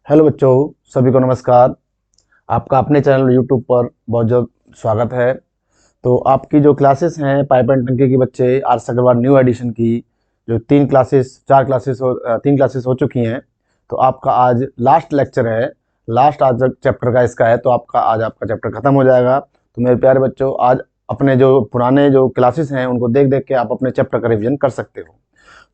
Hello बच्चों, सभी को नमस्कार। आपका अपने चैनल यूट्यूब पर बहुत बहुत स्वागत है। तो आपकी जो क्लासेस हैं पाइप एंड टंकी की बच्चे आर अग्रवाल न्यू एडिशन की जो तीन क्लासेस हो चुकी हैं। तो आपका आज लास्ट लेक्चर है, लास्ट आज चैप्टर का इसका है। तो आज आपका चैप्टर खत्म हो जाएगा। तो मेरे प्यारे बच्चों, आज अपने जो पुराने जो क्लासेस हैं उनको देख देख के आप अपने चैप्टर का रिविजन कर सकते हो।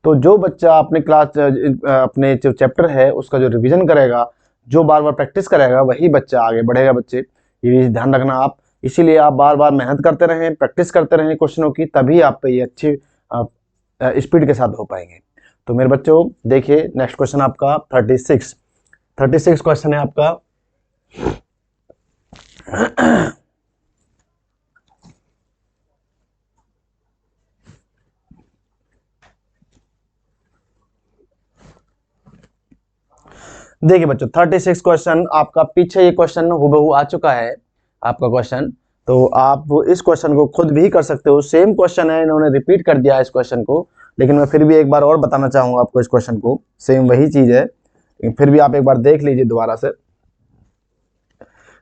तो जो बच्चा अपने जो चैप्टर है उसका जो रिवीजन करेगा, जो बार बार प्रैक्टिस करेगा, वही बच्चा आगे बढ़ेगा। बच्चे ये भी ध्यान रखना आप। इसीलिए आप बार बार मेहनत करते रहें, प्रैक्टिस करते रहें क्वेश्चनों की, तभी आप पे ये अच्छी स्पीड के साथ हो पाएंगे। तो मेरे बच्चों देखिए, नेक्स्ट क्वेश्चन आपका 36 क्वेश्चन है आपका। देखिए बच्चों, 36 क्वेश्चन आपका, पीछे ये क्वेश्चन हूबहू आ चुका है आपका क्वेश्चन। तो आप इस क्वेश्चन को खुद भी कर सकते हो। सेम क्वेश्चन है, इन्होंने रिपीट कर दिया है इस क्वेश्चन को, लेकिन मैं फिर भी एक बार और बताना चाहूंगा आपको इस क्वेश्चन को। सेम वही चीज है, लेकिन फिर भी आप एक बार देख लीजिए दोबारा से।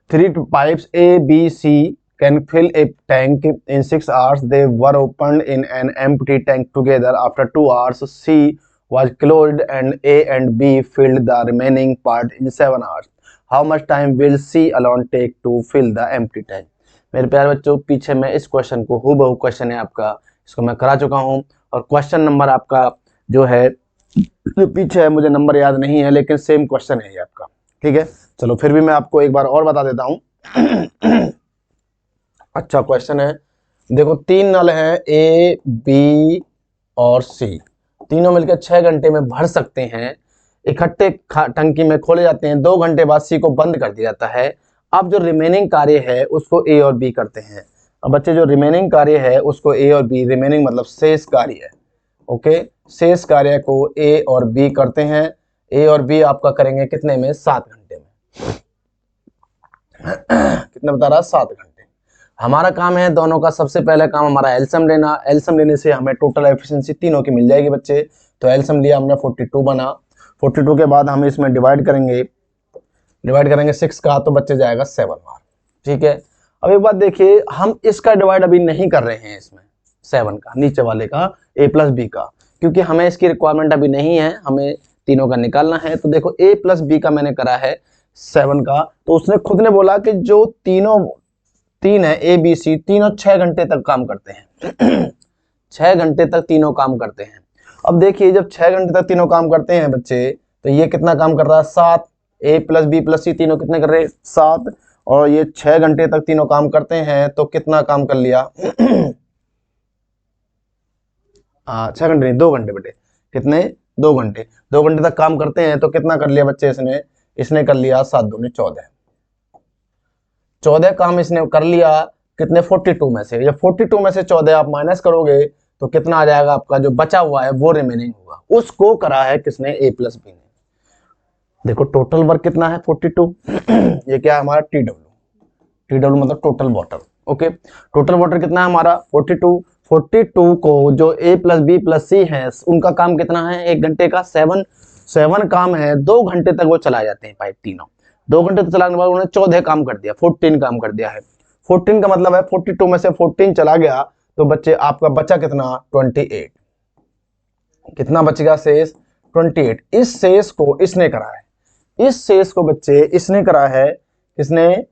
3 pipes A, B, C can fill a tank in 6 hours. They were opened in an empty tank together. After 2 hours, C was closed and A and B filled the remaining part in 7 hours. How much time will C alone take to fill the empty tank? मेरे प्यारे बच्चों, पीछे मैं इस question को हूबहू question है आपका, इसको मैं करा चुका हूँ। और क्वेश्चन नंबर आपका जो है जो पीछे है, मुझे नंबर याद नहीं है, लेकिन सेम क्वेश्चन है ये आपका। ठीक है, चलो फिर भी मैं आपको एक बार और बता देता हूं। अच्छा क्वेश्चन है। देखो, 3 नल हैं ए, बी और सी। तीनों मिलकर 6 घंटे में भर सकते हैं। इकट्ठे टंकी में खोले जाते हैं। 2 घंटे बाद सी को बंद कर दिया जाता है। अब जो रिमेनिंग कार्य है उसको ए और बी करते हैं। अब बच्चे, जो रिमेनिंग कार्य है उसको ए और बी, रिमेनिंग मतलब शेष कार्य है, ओके, शेष कार्य को ए और बी करते हैं। ए और बी आपका करेंगे कितने में? 7 घंटे में। कितना बता रहा? 7 घंटे। हमारा काम है दोनों का, सबसे पहले काम हमारा एलसीएम लेना। एलसीएम लेने से हमें टोटल एफिशिएंसी तीनों की मिल जाएगी बच्चे। तो एलसीएम लिया हमने, 42 बना। 42 के बाद हम इसमें डिवाइड करेंगे 6 का, तो बच्चे जाएगा 7 बार। ठीक है, अब एक बात देखिए, हम इसका डिवाइड अभी नहीं कर रहे हैं इसमें, 7 का, नीचे वाले का, ए प्लस बी का, क्योंकि हमें इसकी रिक्वायरमेंट अभी नहीं है, हमें तीनों का निकालना है। तो देखो, ए प्लस बी का मैंने करा है 7 का। तो उसने खुद ने बोला कि जो तीन है ए बी सी, तीनों 6 घंटे तक काम करते हैं। 6 घंटे तक तीनों काम करते हैं। अब देखिए, जब 6 घंटे तक तीनों काम करते हैं बच्चे, तो ये कितना काम कर रहा है? 7। ए प्लस बी प्लस सी तीनों कितने कर रहे हैं? 7। और ये 6 घंटे तक तीनों काम करते हैं, तो कितना काम कर लिया? 6 घंटे नहीं, 2 घंटे बेटे। कितने? 2 घंटे। 2 घंटे तक काम करते हैं, तो कितना कर लिया बच्चे? इसने कर लिया 7 दूनी 14। 14 काम इसने कर लिया। कितने? 42 में से। जब 42 में से 14 आप माइनस करोगे तो कितना आ जाएगा? आपका जो बचा हुआ है वो रिमेनिंग होगा। उसको करा है किसने? ए प्लस बी ने। देखो, टोटल वर्क कितना है? 42। ये क्या है हमारा? टीडब्ल्यू मतलब total water. Okay, total water कितना है हमारा? 42। 42 को जो ए प्लस बी प्लस सी है उनका काम कितना है 1 घंटे का? 7 काम है। 2 घंटे तक वो चला जाते हैं पाइप तीनों। 2 घंटे तक चलाने के बाद उन्होंने 14 काम कर दिया, 14 काम कर दिया है। 14 का मतलब है 42 में से 14 चला गया, तो बच्चे आपका बचा कितना? 28। कितना बचेगा शेष? 28। इस शेष को इसने करा है। इस शेष को बच्चे इसने करा है। किसने?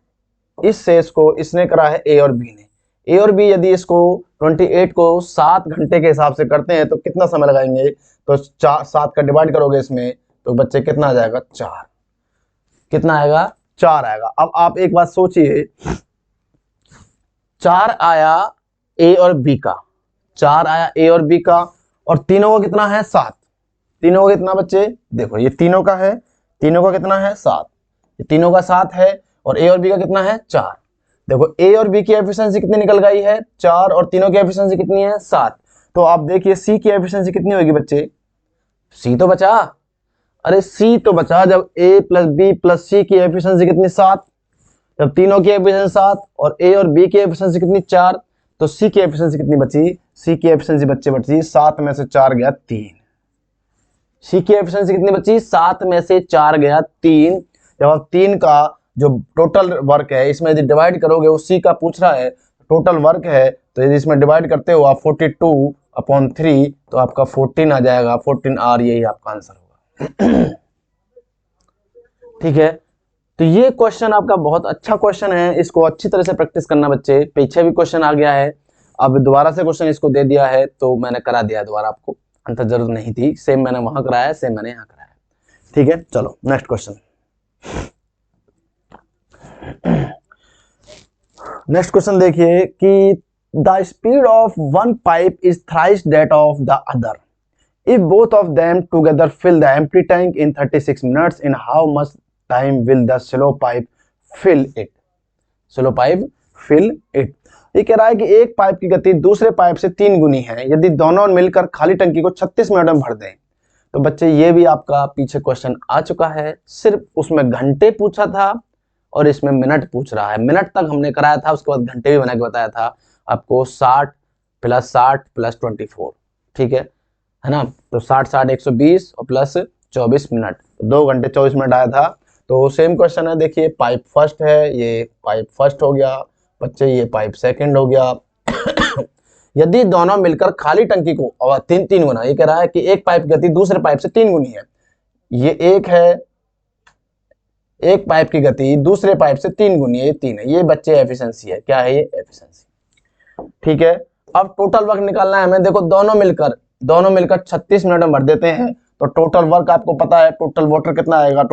इस शेष को इसने करा है ए और बी ने। ए और बी यदि इसको 28 को 7 घंटे के हिसाब से करते हैं तो कितना समय लगाएंगे? तो 7 का डिवाइड करोगे इसमें, तो बच्चे कितना आ जाएगा? 4। कितना आएगा? 4 आएगा। अब आप एक बात सोचिए, 4 आया ए और बी का, 4 आया ए और बी का, और तीनों का कितना है? 7। तीनों का कितना बच्चे? देखो, ये तीनों का है, तीनों का कितना है? 7। ये तीनों का 7 है, और ए और बी का कितना है? 4। देखो, ए और बी की एफिशिएंसी कितनी निकल गई है? 4, और तीनों की एफिशिएंसी कितनी है? 7। तो आप देखिए सी की एफिशिएंसी कितनी होगी बच्चे? सी तो बचा, अरे सी तो बचा। जब ए प्लस बी प्लस सी की एफिशिएंसी कितनी? 7। जब तीनों की एफिशिएंसी 7 और ए और बी की एफिशिएंसी कितनी? 4, तो सी की एफिशिएंसी कितनी बची? सी की एफिशिएंसी बच्चे बची 7 में से 4 गया 3। सी की एफिशिएंसी कितनी बची, 7 में से 4 गया 3। जब आप 3 का जो टोटल वर्क है इसमें यदि डिवाइड करोगे, वो सी का पूछ रहा है टोटल वर्क है, तो यदि इसमें डिवाइड करते हो आप 42/3 तो आपका 14 आ जाएगा, 14R यही आपका आंसर होगा। ठीक है, तो ये क्वेश्चन आपका बहुत अच्छा क्वेश्चन है, इसको अच्छी तरह से प्रैक्टिस करना बच्चे। पीछे भी क्वेश्चन आ गया है, अब दोबारा से क्वेश्चन इसको दे दिया है तो मैंने करा दिया दोबारा, आपको अंतर जरूरत नहीं थी, सेम मैंने वहां कराया सेम मैंने यहाँ कराया। ठीक है, चलो नेक्स्ट क्वेश्चन। नेक्स्ट क्वेश्चन देखिए कि the speed of one pipe is thrice that of the other if both of them together fill the empty tank in 36 minutes, in how much time will the slow pipe fill it? Slow pipe fill it। ये कह रहा है कि एक pipe की गति दूसरे pipe से 3 गुनी है यदि दोनों मिलकर खाली टंकी को 36 मिनट में भर दें। तो बच्चे ये भी आपका पीछे क्वेश्चन आ चुका है, सिर्फ उसमें घंटे पूछा था और इसमें मिनट पूछ रहा है। मिनट तक हमने कराया था, उसके बाद घंटे भी बना के बताया था आपको, 60 + 60 + 24। ठीक है ना, तो 60 60 120 और प्लस 24 मिनट, 2 घंटे 24 मिनट आया था। तो सेम क्वेश्चन है, देखिए पाइप फर्स्ट है, ये पाइप फर्स्ट हो गया बच्चे, ये पाइप सेकंड हो गया। यदि दोनों मिलकर खाली टंकी को, और 3 गुना, ये कह रहा है कि एक पाइप गति दूसरे पाइप से 3 गुनी है, ये एक है, एक पाइप की गति दूसरे पाइप से 3 गुनी है, ये 3 है, ये बच्चे एफिशिएंसी है। क्या है ये, एफिशिएंसी। ठीक है, अब टोटल वर्क निकालना है हमें। देखो दोनों मिलकर 36 मिनट में भर देते हैं, तो टोटल वर्क आपको पता है, टोटल वाटर कितना आएगा,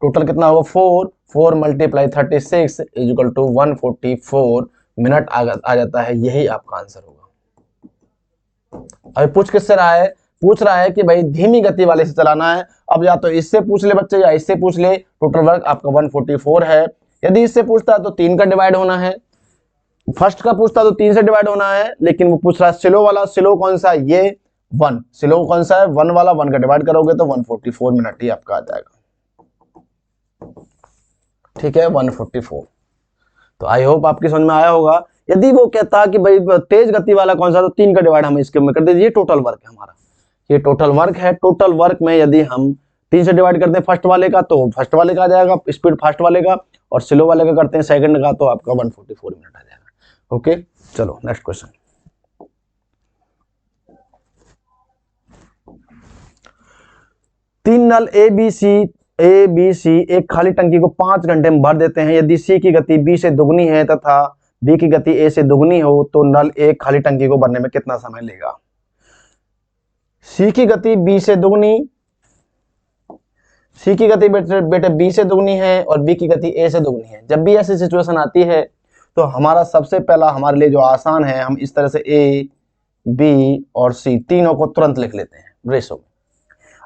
टोटल कितना होगा, 4 × 36 = 144 मिनट आ जाता है, यही आपका आंसर होगा। अभी पूछ किससे रहा है, पूछ रहा है कि भाई धीमी गति वाले से चलाना है। अब या तो इससे पूछ ले बच्चे या इससे पूछ ले, टोटल वर्क आपका 144 है। यदि इससे पूछता है तो 3 का डिवाइड होना है, फर्स्ट का पूछता तो 3 से डिवाइड होना है, लेकिन वो पूछ रहा है स्लो वाला। स्लो कौन सा है, ये 1। स्लो कौन सा है, 1 वाला, 1 का डिवाइड करोगे तो 144 मिनट ही आपका आ जाएगा। ठीक है, 144। तो आई होप आपकी समझ में आया होगा। यदि वो कहता कि भाई तेज गति वाला कौन सा, तो 3 का डिवाइड हम इसके में कर दीजिए, टोटल वर्क है हमारा, ये टोटल वर्क है। टोटल वर्क में यदि हम 3 से डिवाइड करते हैं फर्स्ट वाले का, तो फर्स्ट वाले का आ जाएगा स्पीड फर्स्ट वाले का, और स्लो वाले का करते हैं सेकंड का, तो आपका 144 मिनट आ जाएगा। ओके, चलो नेक्स्ट क्वेश्चन। तीन नल ए बी सी एक खाली टंकी को 5 घंटे में भर देते हैं। यदि सी की गति बी से दुगनी है तथा बी की गति ए से दुगनी हो तो नल एक खाली टंकी को भरने में कितना समय लेगा। सी की गति बी से दुगनी, सी की गति बेटे बी से दुगनी है और बी की गति ए से दुगनी है। जब भी ऐसी सिचुएशन आती है तो हमारा सबसे पहला हमारे लिए जो आसान है, हम इस तरह से ए बी और सी तीनों को तुरंत लिख लेते हैं रेशो।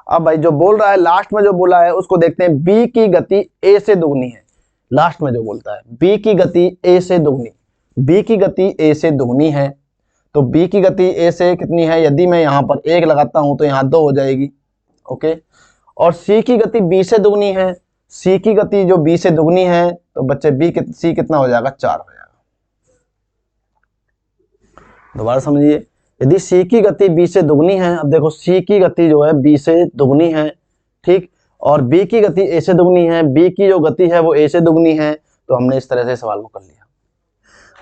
अब भाई जो बोल रहा है लास्ट में जो बोला है उसको देखते हैं, बी की गति ए से दुगनी है। लास्ट में जो बोलता है बी की गति ए से दुगनी, बी की गति ए से दुगनी है, तो बी की गति ए से कितनी है, यदि मैं यहाँ पर 1 लगाता हूं तो यहाँ 2 हो जाएगी। ओके, और सी की गति बी से दुगनी है, सी की गति जो बी से दुगनी है तो बच्चे सी कितना हो जाएगा, 4 हो जाएगा। दोबारा समझिए, यदि सी की गति बी से दुगनी है, अब देखो सी की गति जो है बी से दुगनी है, ठीक, और बी की गति ए से दुगनी है, बी की जो गति है वो ए से दुगनी है, तो हमने इस तरह से सवाल को कर लिया।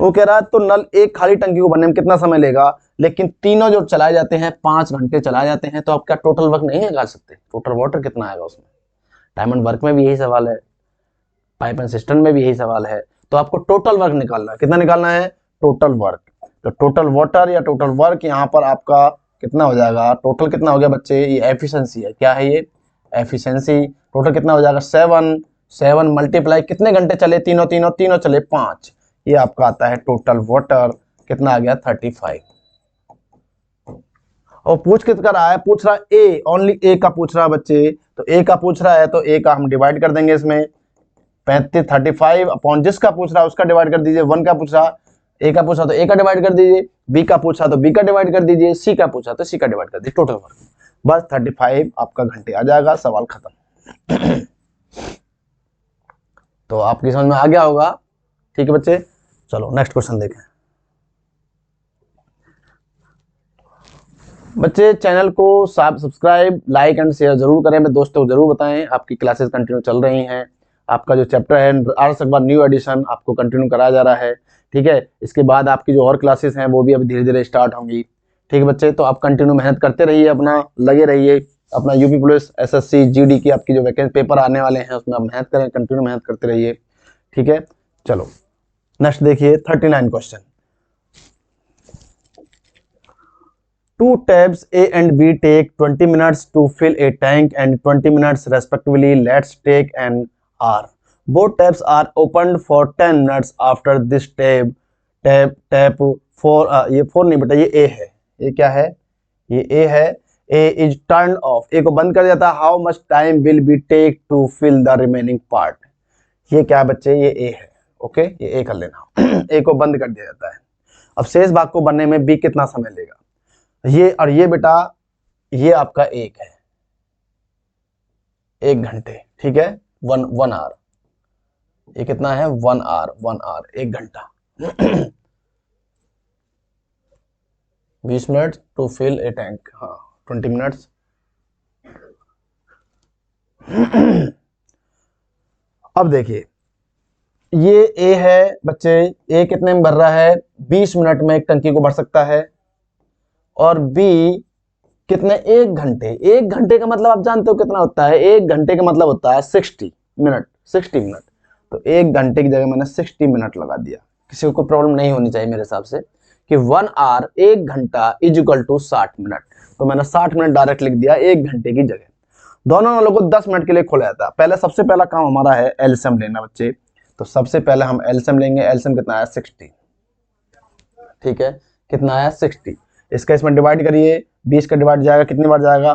वो कह रहा है तो नल एक खाली टंकी को भरने में कितना समय लेगा, लेकिन तीनों जो चलाए जाते हैं 5 घंटे चलाए जाते हैं, तो आप क्या टोटल वर्क नहीं निकाल सकते, टोटल वाटर कितना आएगा उसमें। डायमंड वर्क में भी यही सवाल है, पाइप एंड सिस्टम में भी यही सवाल है, तो आपको टोटल वर्क निकालना है। कितना निकालना है, टोटल वर्क। तो टोटल वाटर या टोटल वर्क यहाँ पर आपका कितना हो जाएगा, टोटल कितना हो गया बच्चे, ये एफिशिएंसी है, क्या है ये, एफिशिएंसी। टोटल कितना हो जाएगा, 7 मल्टीप्लाई कितने घंटे चले, तीनों चले 5, ये आपका आता है टोटल वाटर, कितना आ गया 35। और पूछ किसका रहा है, पूछ रहा है ए, ओनली ए का पूछ रहा है बच्चे, तो ए का पूछ रहा है तो ए का हम डिवाइड कर देंगे इसमें 35 अपॉन जिसका पूछ रहा है उसका डिवाइड कर दीजिए। 1 का पूछ रहा, ए का पूछा तो ए का डिवाइड कर दीजिए, बी का पूछा तो बी का डिवाइड कर दीजिए, सी का पूछा तो सी का डिवाइड कर दीजिए, टोटल वर्क बस 35 आपका घंटे आ जाएगा, सवाल खत्म। तो आपकी समझ में आ गया होगा, ठीक है बच्चे। चलो नेक्स्ट क्वेश्चन देखें। बच्चे चैनल को सब्सक्राइब, लाइक एंड शेयर जरूर करें। मैं दोस्तों को जरूर बताएं आपकी क्लासेस कंटिन्यू चल रही हैं। आपका जो चैप्टर है आर्ट्स अखबार न्यू एडिशन आपको कंटिन्यू कराया जा रहा है, ठीक है। इसके बाद आपकी जो और क्लासेस हैं वो भी अभी धीरे धीरे स्टार्ट होंगी, ठीक है बच्चे। तो आप कंटिन्यू मेहनत करते रहिए, अपना लगे रहिए, अपना यूपी पुलिस, एसएससी, जीडी की आपकी जो वैकेंसी पेपर आने वाले हैं उसमें आप मेहनत करें, कंटिन्यू मेहनत करते रहिए, ठीक है। चलो नेक्स्ट देखिए 39 question. Two tabs A and B take 20 minutes to fill a tank and 20 minutes respectively. Let's take an hour. Both tabs are opened for 10 minutes after this tap for ये 4 नहीं बेटा, ये A है। ये क्या है? ये A है। A is turned off. A को बंद कर दिया था। How much time will be take to fill the remaining part? ये क्या है बच्चे? ये A है। ओके, ये A कर लेना। A को बंद कर दिया जाता है। अब शेष भाग को बनने में B कितना समय लेगा? ये और ये बेटा, ये आपका एक है, 1 घंटे, ठीक है। वन आवर, ये कितना है? 1 आवर, 1 घंटा। 20 minute to fill a tank, हाँ 20 मिनट्स। अब देखिए ये ए है बच्चे, ए कितने में भर रहा है? 20 मिनट में एक टंकी को भर सकता है। और बी कितने? 1 घंटे। 1 घंटे का मतलब आप जानते हो कितना होता है? 1 घंटे का मतलब होता है 60 मिनट, 60 मिनट। तो 1 घंटे की जगह मैंने 60 मिनट लगा दिया। किसी को कोई प्रॉब्लम नहीं होनी चाहिए मेरे हिसाब से कि 1 आवर 1 घंटा इज इक्वल टू 60 मिनट। तो मैंने 60 मिनट डायरेक्ट लिख दिया 1 घंटे की जगह। दोनों नलों को 10 मिनट के लिए खोला जाता है। पहले सबसे पहला काम हमारा है एलसीएम लेना बच्चे। तो सबसे पहले हम एलसीएम लेंगे। एलसीएम कितना है? 60, ठीक है। कितना है? 60। इसका इसमें डिवाइड करिए। 20 का डिवाइड जाएगा, कितनी बार जाएगा?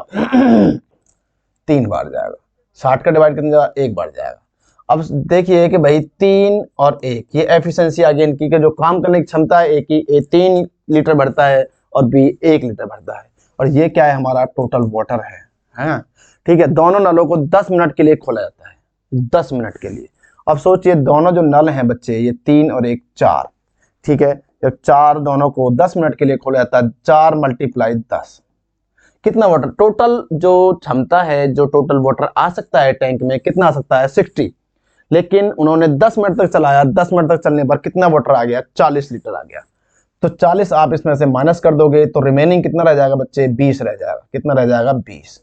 3 बार जाएगा। 60 का डिवाइड कितनी जाएगा? 1 बार जाएगा। अब देखिए कि भाई 3 और 1, ये एफिशिएंसी आ गई इनकी के जो काम करने की क्षमता है, एक ही ए 3 लीटर भरता है और बी 1 लीटर भरता है। और ये क्या है? हमारा टोटल वाटर है, ठीक है। दोनों नलों को 10 मिनट के लिए खोला जाता है, 10 मिनट के लिए। अब सोचिए दोनों जो नल हैं बच्चे, ये 3 और 1 4, ठीक है। जब 4 दोनों को 10 मिनट के लिए खोला जाता है, 4 × 10 कितना वाटर? टोटल जो क्षमता है, जो टोटल वाटर आ सकता है टैंक में, कितना आ सकता है? 60। लेकिन उन्होंने 10 मिनट तक चलाया। 10 मिनट तक चलने पर कितना वाटर आ गया? 40 लीटर आ गया। तो 40 आप इसमें से माइनस कर दोगे तो रिमेनिंग कितना रह जाएगा बच्चे? 20 रह जाएगा। कितना रह जाएगा? 20।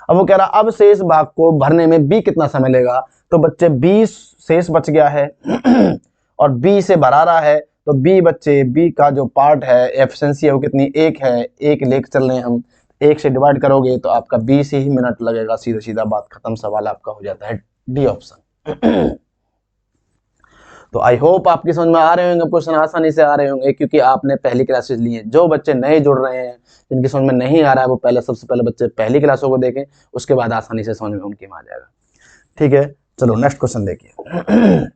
अब वो कह रहा अब शेष भाग को भरने में बी कितना समय लेगा? तो बच्चे 20 शेष बच गया है और बी से भरा रहा है। तो बी बच्चे, बी का जो पार्ट है, एफिशिएंसी है, वो कितनी? 1 है। 1 लेके चल रहे हैं हम, 1 से डिवाइड करोगे तो आपका 20 ही मिनट लगेगा। सीधा सीधा बात खत्म, सवाल आपका हो जाता है डी ऑप्शन। तो आई होप आपकी समझ में आ रहे होंगे, क्वेश्चन आसानी से आ रहे होंगे क्योंकि आपने पहली क्लासेस ली है। जो बच्चे नए जुड़ रहे हैं, जिनकी समझ में नहीं आ रहा है, वो पहले सबसे पहले बच्चे पहली क्लासों को देखें, उसके बाद आसानी से समझ में उनकी आ जाएगा, ठीक है। चलो नेक्स्ट क्वेश्चन देखिए।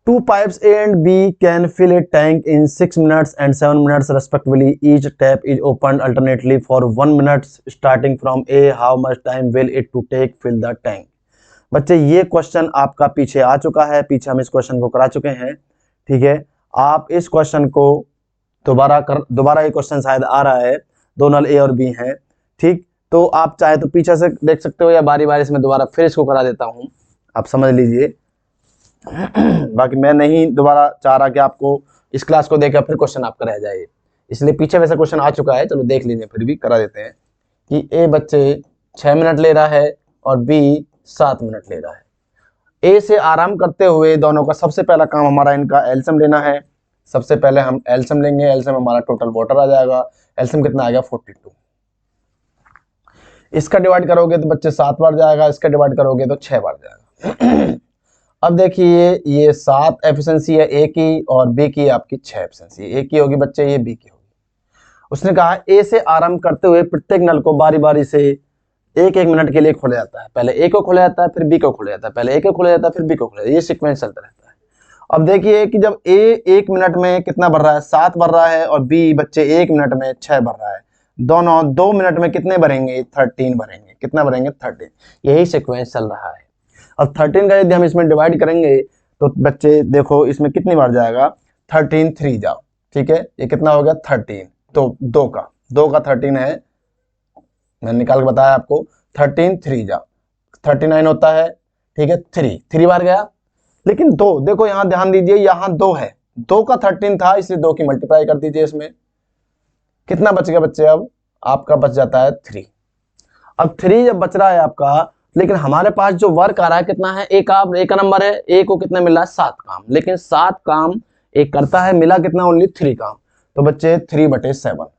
2 pipes A and B can fill a tank in 6 minutes and 7 minutes respectively. Each tap is opened alternately for 1 minute starting from A. How much time will it to take fill the tank? बच्चे ये question आपका पीछे आ चुका है, पीछे हम इस question को करा चुके हैं, ठीक है। आप इस क्वेश्चन को दोबारा ये क्वेश्चन शायद आ रहा है। 2 नल ए और बी हैं, ठीक। तो आप चाहे तो पीछे से देख सकते हो या बारी बारी से मैं दोबारा फिर इसको करा देता हूं, आप समझ लीजिए। बाकी मैं नहीं दोबारा चाह रहा कि आपको इस क्लास को देखकर फिर क्वेश्चन आपका रह जाए, इसलिए पीछे वैसा क्वेश्चन आ चुका है। चलो देख लीजिए, फिर भी करा देते हैं कि ए बच्चे 6 मिनट ले रहा है और बी 7 मिनट ले रहा है। ए से आराम करते हुए दोनों का सबसे पहला काम हमारा इनका एलसीएम लेना है। सबसे पहले हम एलसीएम लेंगे। एलसीएम हमारा टोटल वाटर आ जाएगा। एलसीएम कितना आ गया? 42। इसका डिवाइड करोगे तो बच्चे 7 बार जाएगा, इसका डिवाइड करोगे तो 6 बार जाएगा। अब देखिए ये 7 एफिशिएंसी है ए की और बी की आपकी 6 एफिशिएंसी। ए की होगी बच्चे, ये बी की होगी। उसने कहा ए से आरंभ करते हुए प्रत्येक नल को बारी बारी से 1-1 मिनट के लिए खोला जाता है। पहले ए को खोला जाता है, फिर बी को खोला जाता है, पहले ए को खोला जाता है, फिर बी को खोला जाता है। ये सीक्वेंस चलता रहता है। अब देखिए कि जब ए 1 मिनट में कितना भर रहा है? 7 भर रहा है और बी बच्चे 1 मिनट में 6 भर रहा है। दोनों 2 मिनट में कितने भरेंगे? 13 भरेंगे। कितना भरेंगे? 13। यही सीक्वेंस चल रहा है। अब 13 का यदि हम इसमें डिवाइड करेंगे तो बच्चे देखो इसमें कितनी बार जाएगा? 13 3 जाओ, ठीक है, ये कितना हो गया 13, तो 2 का 13 है, मैंने निकाल के बताया आपको, 13 3 जा 39 होता है, ठीक है, 3 बार गया, लेकिन 2 देखो यहां ध्यान दीजिए, यहां 2 है, 2 का 13 था इसलिए 2 की मल्टीप्लाई कर दीजिए, इसमें कितना बच गया बच्चे, अब आपका बच जाता है 3। अब 3 जब बच रहा है आपका, लेकिन हमारे पास जो वर्क आ रहा है कितना है, एक का नंबर है, ए को कितना मिल रहा है 7 काम, लेकिन 7 काम एक करता है, मिला कितना ओनली 3 काम, तो बच्चे 3/7,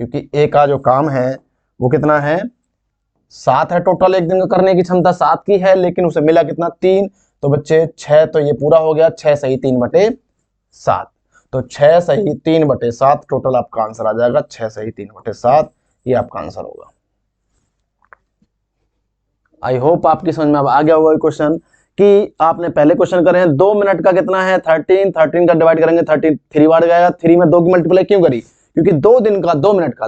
क्योंकि ए का जो काम है वो कितना है 7 है, टोटल एक दिन का करने की क्षमता 7 की है, लेकिन उसे मिला कितना 3, तो बच्चे 6, तो ये पूरा हो गया 6 सही 3/7, तो 6 सही 3/7 टोटल आपका आंसर आ जाएगा, 6 सही 3/7 ये आपका आंसर होगा। आई होप आपकी समझ में अब आ गया होगा क्वेश्चन, कि आपने पहले क्वेश्चन करे हैं 2 मिनट का कितना है 13 का डिवाइड करेंगे 13 3 बार गएगा, 3 में 2 की मल्टीप्लाई क्यों करी, क्योंकि 2 दिन का 2 मिनट का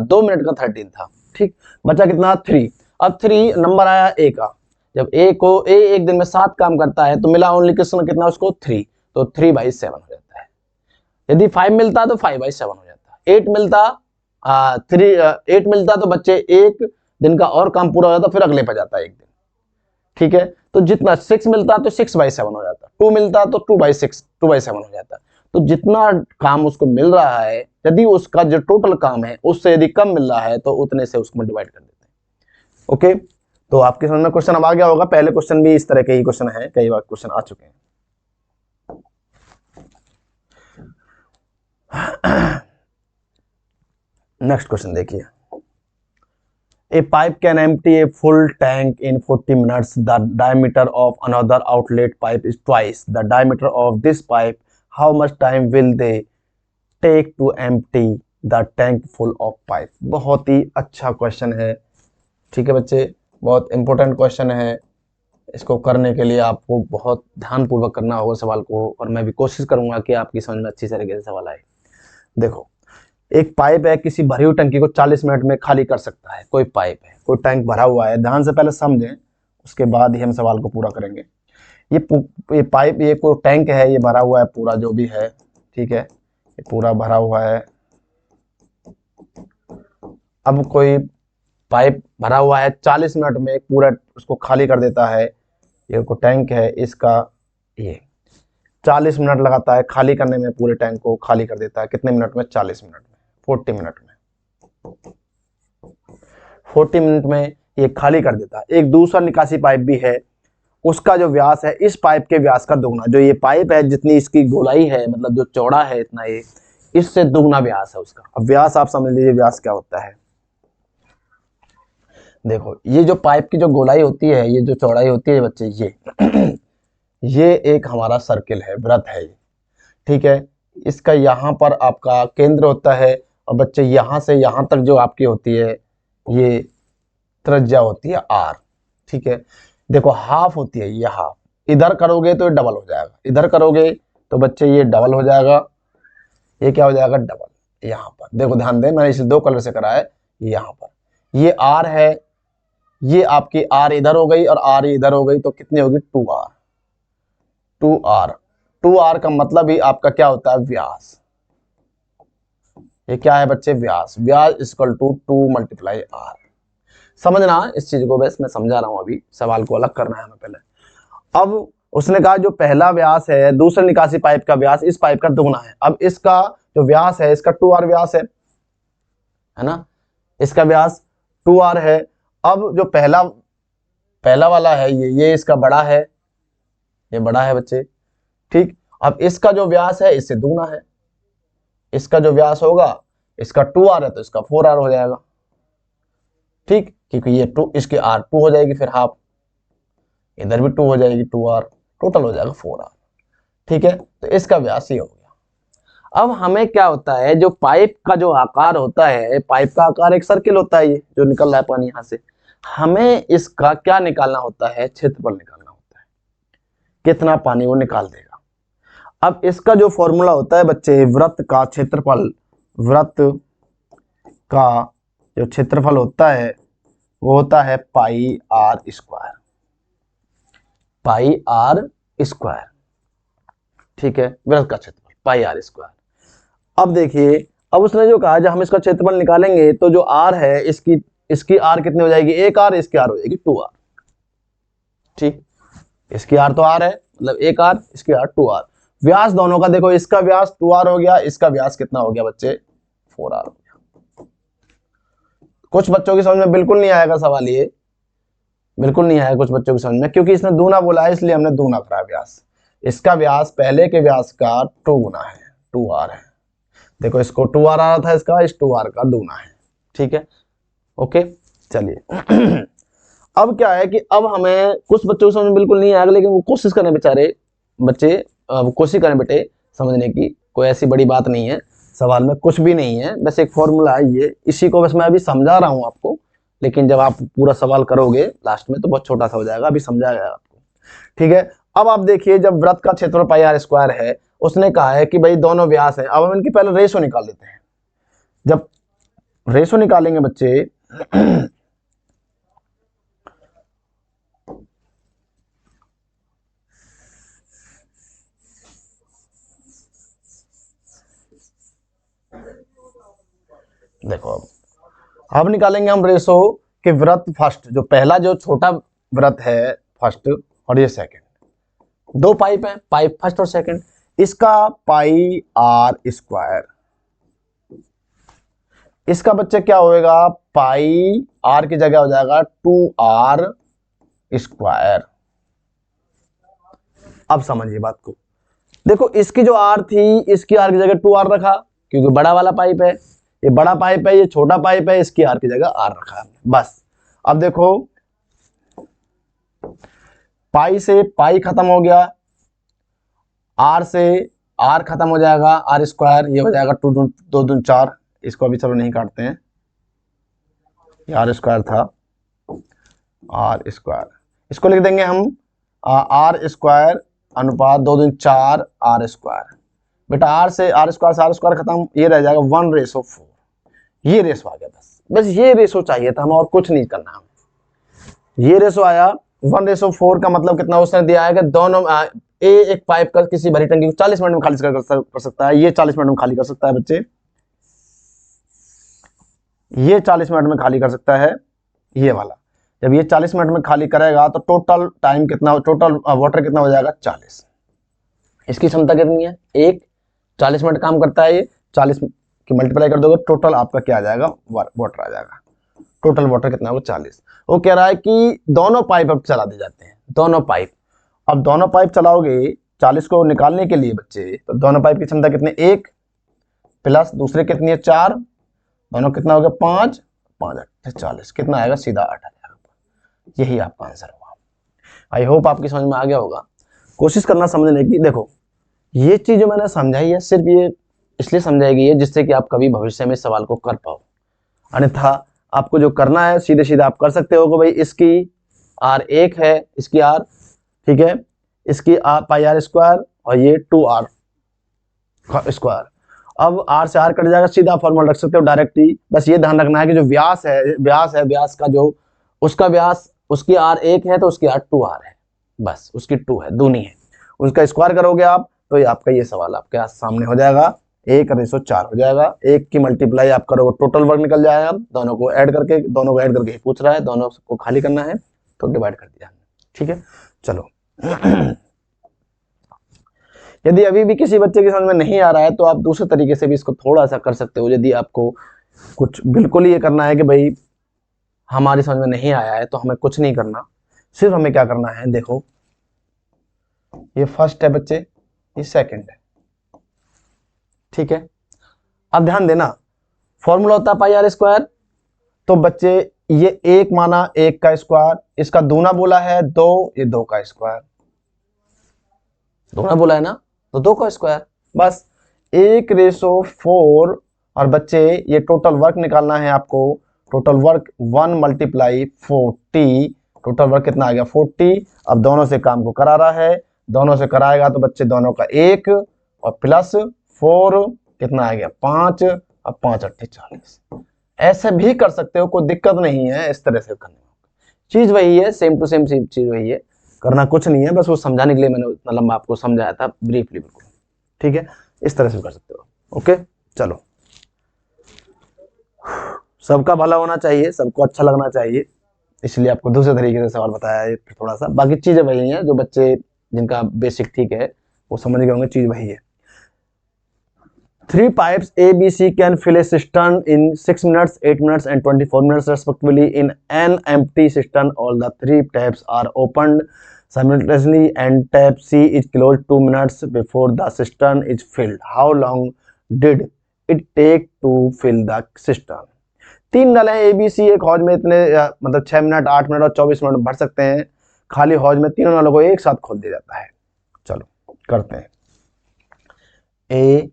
13 था, ठीक, बचा कितना 3, अब 3 नंबर आया ए का, जब ए एक दिन में 7 काम करता है तो मिला ओनली कितना उसको 3, तो 3/7 हो जाता है, यदि 5 मिलता तो 5/7 हो जाता, 8 मिलता 8 मिलता तो बच्चे एक दिन का और काम पूरा हो जाता, फिर अगले पे जाता एक दिन, ठीक है, तो जितना 6 मिलता तो 6/7 हो जाता, 2 मिलता तो 2/7 हो जाता, तो जितना काम उसको मिल रहा है, यदि उसका जो टोटल काम है उससे यदि कम मिल रहा है तो उतने से उसको डिवाइड कर देते हैं। ओके, तो आपके समझ में क्वेश्चन अब आ गया होगा, पहले क्वेश्चन भी इस तरह के ही क्वेश्चन है, कई बार क्वेश्चन आ चुके हैं। नेक्स्ट क्वेश्चन देखिए, A pipe can empty a full tank in 40 minutes. The diameter of another outlet pipe is twice the diameter of this pipe. How much time will they take to empty the tank full of pipe? बहुत ही अच्छा question है, ठीक है बच्चे, बहुत important question है, इसको करने के लिए आपको बहुत ध्यानपूर्वक करना होगा सवाल को, और मैं भी कोशिश करूंगा कि आपकी समझ में अच्छी तरीके से सवाल आए। देखो, एक पाइप है, किसी भरी हुई टंकी को 40 मिनट में खाली कर सकता है, कोई पाइप है, कोई टैंक भरा हुआ है, ध्यान से पहले समझें, उसके बाद ही हम सवाल को पूरा करेंगे। ये पाइप, ये कोई टैंक है, ये भरा हुआ है पूरा जो भी है, ठीक है, ये पूरा भरा हुआ है। अब कोई पाइप भरा हुआ है, 40 मिनट में पूरा उसको खाली कर देता है, ये कोई टैंक है, इसका ये 40 मिनट लगाता है खाली करने में, पूरे टैंक को खाली कर देता है कितने मिनट में, 40 मिनट में, 40 मिनट में, 40 मिनट में ये खाली कर देता है। एक दूसरा निकासी पाइप भी है, उसका जो व्यास है इस पाइप के व्यास का दुगना, जो ये पाइप है जितनी इसकी गोलाई है, मतलब जो चौड़ा है इतना, ये इससे दुगना व्यास है उसका। अब व्यास आप समझ लीजिए व्यास क्या होता है। देखो, ये जो पाइप की जो गोलाई होती है, ये जो चौड़ाई होती है बच्चे, ये एक हमारा सर्किल है, वृत्त है ये, ठीक है, इसका यहाँ पर आपका केंद्र होता है, और बच्चे यहाँ से यहाँ तक जो आपकी होती है ये त्रिज्या होती है r, ठीक है। देखो हाफ होती है, ये हाफ, इधर करोगे तो ये डबल हो जाएगा, इधर करोगे तो बच्चे ये डबल हो जाएगा, ये क्या हो जाएगा डबल। यहाँ पर देखो ध्यान दें, मैंने इसे 2 कलर से करा है, यहाँ पर ये r है, ये आपकी r इधर हो गई और r इधर हो गई, तो कितनी होगी 2r, 2r का मतलब ही आपका क्या होता है व्यास। ये क्या है बच्चे व्यास, व्यास इक्वल टू 2 × r। समझना इस चीज को, बस मैं समझा रहा हूं, अभी सवाल को अलग करना है हमें पहले। अब उसने कहा जो पहला व्यास है दूसरे निकासी पाइप का व्यास इस पाइप का दुगना है। अब इसका जो व्यास है इसका 2r व्यास है ना, इसका व्यास 2r है। अब जो पहला वाला है ये इसका बड़ा है, ये बड़ा है बच्चे, ठीक। अब इसका जो व्यास है इससे दुगना है, इसका जो व्यास होगा इसका 2r है तो इसका 4r हो जाएगा, ठीक, क्योंकि ये 2 इसकी r 2 हो जाएगी, फिर हाफ इधर भी 2 हो जाएगी, 2r टोटल हो जाएगा 4r, ठीक है। तो इसका व्यास ये हो गया। अब हमें क्या होता है, जो पाइप का जो आकार होता है, पाइप का आकार एक सर्किल होता है, ये जो निकल रहा है पानी यहां से, हमें इसका क्या निकालना होता है, क्षेत्रफल निकालना होता है, कितना पानी वो निकाल देगा। अब इसका जो फॉर्मूला होता है बच्चे, वृत्त का क्षेत्रफल, वृत्त का जो क्षेत्रफल होता है वो होता है πr², πr², ठीक है, वृत्त का क्षेत्रफल πr²। अब देखिए, अब उसने जो कहा जब हम इसका क्षेत्रफल निकालेंगे तो जो r है इसकी r कितनी हो जाएगी, 1r, इसकी r हो जाएगी 2r। ठीक, इसकी r तो r है, मतलब 1r, इसकी r 2r। व्यास दोनों का देखो, इसका व्यास 2r हो गया, इसका व्यास कितना हो गया बच्चे, 4r हो गया। कुछ बच्चों की समझ में बिल्कुल नहीं आएगा सवाल, ये बिल्कुल नहीं आया कुछ बच्चों की समझ में, क्योंकि इसने दूना बोला है इसलिए हमने दूना करा व्यास। इसका व्यास पहले के व्यास का 2 गुना है, 2r है। देखो इसको 2r आ रहा था, इसका इस 2r का दूना है। ठीक है, ओके, चलिए। अब क्या है कि अब हमें कुछ बच्चों को समझ में बिल्कुल नहीं आएगा, लेकिन वो कोशिश करें बेचारे बच्चे, कोशिश करें बेटे समझने की, कोई ऐसी बड़ी बात नहीं है, सवाल में कुछ भी नहीं है, बस एक फॉर्मूला है ये, इसी को बस मैं अभी समझा रहा हूं आपको, लेकिन जब आप पूरा सवाल करोगे लास्ट में तो बहुत छोटा सा हो जाएगा, अभी समझा गया आपको। ठीक है, अब आप देखिए, जब वृत्त का क्षेत्रफल पाई आर स्क्वायर है, उसने कहा है कि भाई दोनों व्यास है। अब हम इनकी पहले रेशो निकाल लेते हैं। जब रेशो निकालेंगे बच्चे देखो अब निकालेंगे हम रेशो कि वृत्त फर्स्ट, जो पहला जो छोटा वृत्त है फर्स्ट, और ये सेकंड, दो पाइप है, पाइप फर्स्ट और सेकंड, इसका पाई आर स्क्वायर, इसका बच्चे क्या होएगा, पाई आर की जगह हो जाएगा 2r स्क्वायर। अब समझिए बात को, देखो इसकी जो आर थी, इसकी आर की जगह 2r रखा, क्योंकि बड़ा वाला पाइप है, ये बड़ा पाइप है, ये छोटा पाइप है, इसकी आर की जगह r रखा है बस। अब देखो पाई से पाई खत्म हो गया, आर से आर खत्म हो जाएगा, आर स्क्वायर, ये हो जाएगा 2 दूनी 4, इसको अभी चलो नहीं काटते हैं, ये आर स्क्वायर था, आर स्क्वायर, इसको लिख देंगे हम आर स्क्वायर अनुपात 2 दूनी 4 आर स्क्वायर। बेटा आर से आर स्क्वायर खत्म, ये रह जाएगा 1/4, ये रेशो आ गया, बस ये रेशो चाहिए था हमें, और कुछ नहीं करना हमें। ये रेशो आया 1/4 का मतलब कितना उसने दिया है कि दोनों एक पाइप का किसी भरी टंकी को 40 मिनट में खाली कर सकता है, ये 40 मिनट में खाली कर सकता है बच्चे, ये 40 मिनट में खाली कर सकता है, ये वाला। जब ये 40 मिनट में खाली करेगा तो टोटल टाइम कितना, टोटल वाटर कितना हो जाएगा, 40। इसकी क्षमता कितनी है, 1, 40 मिनट काम करता है, ये 40 की मल्टीप्लाई कर दोगे, टोटल आपका क्या आ जाएगा, वाटर आ जाएगा। टोटल वाटर कितना है, वो 40। वो कह रहा है कि दोनों पाइप अब चला दिए जाते हैं, दोनों पाइप। अब दोनों पाइप चलाओगे 40 को निकालने के लिए बच्चे, तो दोनों पाइप की क्षमता कितनी, 1 प्लस दूसरे कितनी है 4, दोनों कितना हो गया 5, 5 8 40, कितना आएगा, सीधा 8 आ जाएगा। यही आपका आंसर होगा। आई होप आपकी समझ में आ गया होगा। कोशिश करना समझने की। देखो ये चीज जो मैंने समझाई है, सिर्फ ये इसलिए समझाएगी है जिससे कि आप कभी भविष्य में सवाल को कर पाओ, अन्यथा आपको जो करना है सीधे सीधे आप कर सकते हो कि भाई इसकी r 1 है, इसकी r, ठीक है, इसकी r पाई आर स्क्वायर, और ये 2r स्क्वायर। अब r से r कट जाएगा, सीधा फॉर्मूला रख सकते हो डायरेक्ट ही। बस ये ध्यान रखना है कि जो व्यास है, व्यास का जो उसका व्यास, उसकी r 1 है तो उसकी r 2r है, बस उसकी 2 है, दूनी है, उसका स्क्वायर करोगे आप तो ये आपका ये सवाल आपके सामने हो जाएगा, 1/4 हो जाएगा। 1 की मल्टीप्लाई आप करोगे, टोटल वर्क निकल जाएगा, दोनों को ऐड करके ही पूछ रहा है, दोनों को खाली करना है तो डिवाइड कर दिया, ठीक है। चलो यदि अभी भी किसी बच्चे की समझ में नहीं आ रहा है तो आप दूसरे तरीके से भी इसको थोड़ा सा कर सकते हो। यदि आपको कुछ बिल्कुल ये करना है कि भाई हमारी समझ में नहीं आया है तो हमें कुछ नहीं करना, सिर्फ हमें क्या करना है, देखो ये फर्स्ट है बच्चे, ये सेकंड है, ठीक है। अब ध्यान देना, फॉर्मूला होता है पाई आर स्क्वायर, तो बच्चे ये 1 माना 1 का स्क्वायर, इसका दूना बोला है 2, ये 2 का स्क्वायर, दूना बोला है ना, तो 2 का स्क्वायर, बस 1/4। और बच्चे ये टोटल वर्क निकालना है आपको, टोटल वर्क 1 × 40, टोटल वर्क कितना आ गया 40। अब दोनों से काम को करा रहा है, दोनों से कराएगा तो बच्चे दोनों का 1 और प्लस 4 कितना आ गया 5, अब 5 8 40। ऐसे भी कर सकते हो, कोई दिक्कत नहीं है, इस तरह से करने में चीज वही है, सेम टू सेम चीज वही है, करना कुछ नहीं है, बस वो समझाने के लिए मैंने उतना लंबा आपको समझाया था ब्रीफली, बिल्कुल ठीक है। इस तरह से कर सकते हो, ओके। चलो, सबका भला होना चाहिए, सबको अच्छा लगना चाहिए, इसलिए आपको दूसरे तरीके से सवाल बताया है। फिर थोड़ा सा बाकी चीजें वही हैं, जो बच्चे जिनका बेसिक ठीक है वो समझ गए होंगे, चीज वही है। 3 pipes A, B, C can fill a cistern in 6 minutes, 8 minutes and 24 minutes respectively. In an empty cistern, all the 3 taps are opened simultaneously and tap C is closed 2 minutes before the cistern is filled. How long did it take to fill the cistern? 3 नल हैं ABC, एक हौज में इतने मतलब 6 minute, 8 minute और 24 minute भर सकते हैं। खाली हौज में तीनों नलों को एक साथ खोल दिया जाता है। चलो करते हैं। A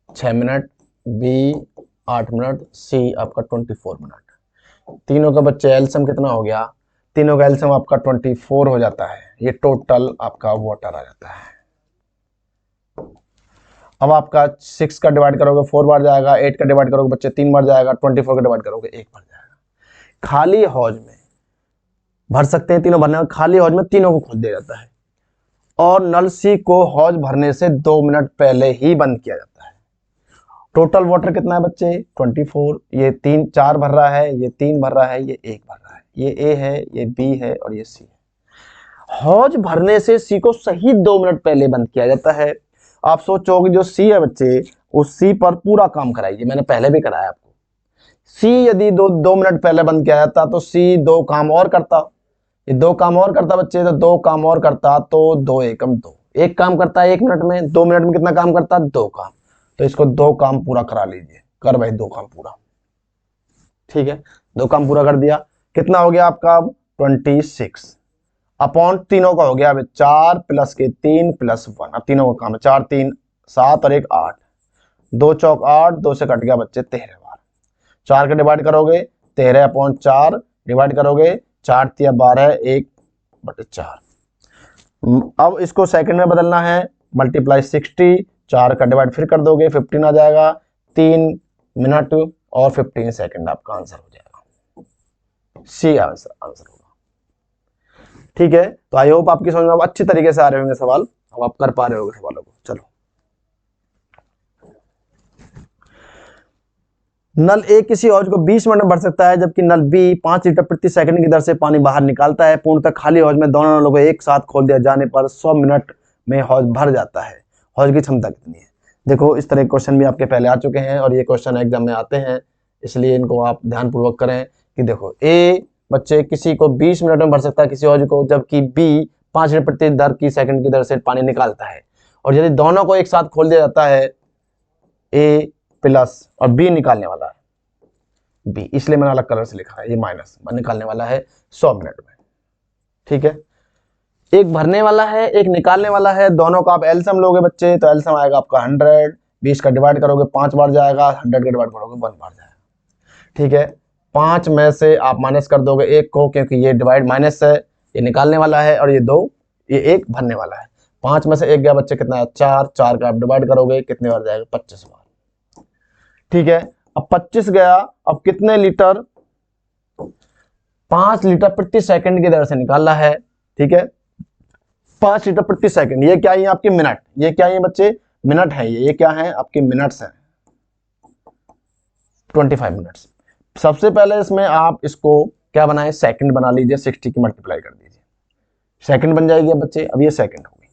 6 minute, B 8 minute, C आपका 24 मिनट। तीनों का बच्चे एलसीएम कितना हो गया? तीनों का एलसीएम आपका 24 हो जाता है। ये टोटल आपका वाटर आ जाता है। अब आपका 6 का डिवाइड करोगे 4 बार जाएगा, 8 का डिवाइड करोगे बच्चे 3 बार जाएगा, 24 का डिवाइड करोगे 1 बार जाएगा। खाली हौज में भर सकते हैं तीनों, भरने में खाली हौज में तीनों को खोल दिया जाता है और नल सी को हौज भरने से 2 मिनट पहले ही बंद किया जाता है। टोटल वाटर कितना है बच्चे? 24। ये 4 भर रहा है, ये 3 भर रहा है, ये 1 भर रहा है, ये ए है, ये बी है और ये सी है। हौज भरने से सी को सही 2 मिनट पहले बंद किया जाता है। आप सोचोगे जो सी है बच्चे, उस सी पर पूरा काम कराइए, मैंने पहले भी कराया आपको। सी यदि 2 मिनट पहले बंद किया जाता तो सी 2 काम और करता, ये 2 काम और करता बच्चे, तो 2 काम और करता तो 2 एकम 2, एक काम करता है 1 मिनट में, 2 मिनट में कितना काम करता? 2 काम। तो इसको 2 काम पूरा करा लीजिए। कर भाई 2 काम पूरा, ठीक है। 2 काम पूरा कर दिया, कितना हो गया आपका? 26 अपॉन तीनों का हो गया अब 4 प्लस के 3 प्लस 1। अब तीनों का काम है, 4 3 7 और 1 8, 2 चौक 8, 2 से कट गया बच्चे 13 बार। 4 का डिवाइड करोगे 13 अपॉन 4, डिवाइड करोगे 4 तिया 12, 1/4। अब इसको सेकंड में बदलना है, मल्टीप्लाई 60, 4 का डिवाइड फिर कर दोगे 15 आ जाएगा, 3 मिनट और 15 सेकंड आपका आंसर हो जाएगा। सी आंसर होगा, ठीक है। तो आई होप आपकी समझ में अब अच्छी तरीके से आ रहे होंगे सवाल, अब आप कर पा रहे होंगे सवालों को। चलो, नल ए किसी हौज को 20 मिनट में भर सकता है, जबकि नल बी 5 लीटर प्रति सेकंड की दर से पानी बाहर निकालता है। पूर्णतः खाली हौज में दोनों नलों को एक साथ खोल दिया जाने पर 100 मिनट में हौज भर जाता है। हौज की क्षमता कितनी है? देखो, इस तरह के क्वेश्चन भी आपके पहले आ चुके हैं और ये क्वेश्चन एग्जाम में आते हैं, इसलिए इनको आप ध्यानपूर्वक करें। कि देखो, ए बच्चे किसी को 20 मिनट में भर सकता है किसी हौज को, जबकि बी 5 लीटर प्रति दर की सेकंड की दर से पानी निकालता है। और यदि दोनों को एक साथ खोल दिया जाता है, ए प्लस और बी निकालने वाला है बी, इसलिए मैंने अलग कलर से लिखा है, ये माइनस निकालने वाला है 100 मिनट में, ठीक है। एक भरने वाला है, एक निकालने वाला है, दोनों का आप एलसीएम लोगे बच्चे, तो एलसीएम आएगा आपका 100, 20 का डिवाइड करोगे 5 बार जाएगा, 100 का डिवाइड करोगे 1 बार जाएगा, ठीक है। 5 में से आप माइनस कर दोगे 1 को, क्योंकि ये डिवाइड माइनस है, ये निकालने वाला है, और ये 2, ये 1 भरने वाला है। 5 में से 1 गया बच्चे, कितना है? 4, 4 का आप डिवाइड करोगे कितने बार जाएगा? 25 बार, ठीक है। अब 25 गया, अब कितने लीटर? 5 लीटर प्रति सेकंड की दर से निकाला है, ठीक है। 5 लीटर प्रति सेकंड, ये क्या है? आपके मिनट, ये क्या है बच्चे? मिनट है ये क्या है? आपके मिनट्स हैं, 25 मिनट्स। सबसे पहले इसमें आप इसको क्या बनाए? सेकंड बना लीजिए, 60 की मल्टीप्लाई कर दीजिए, सेकंड बन जाएगी बच्चे। अब ये सेकंड होगी,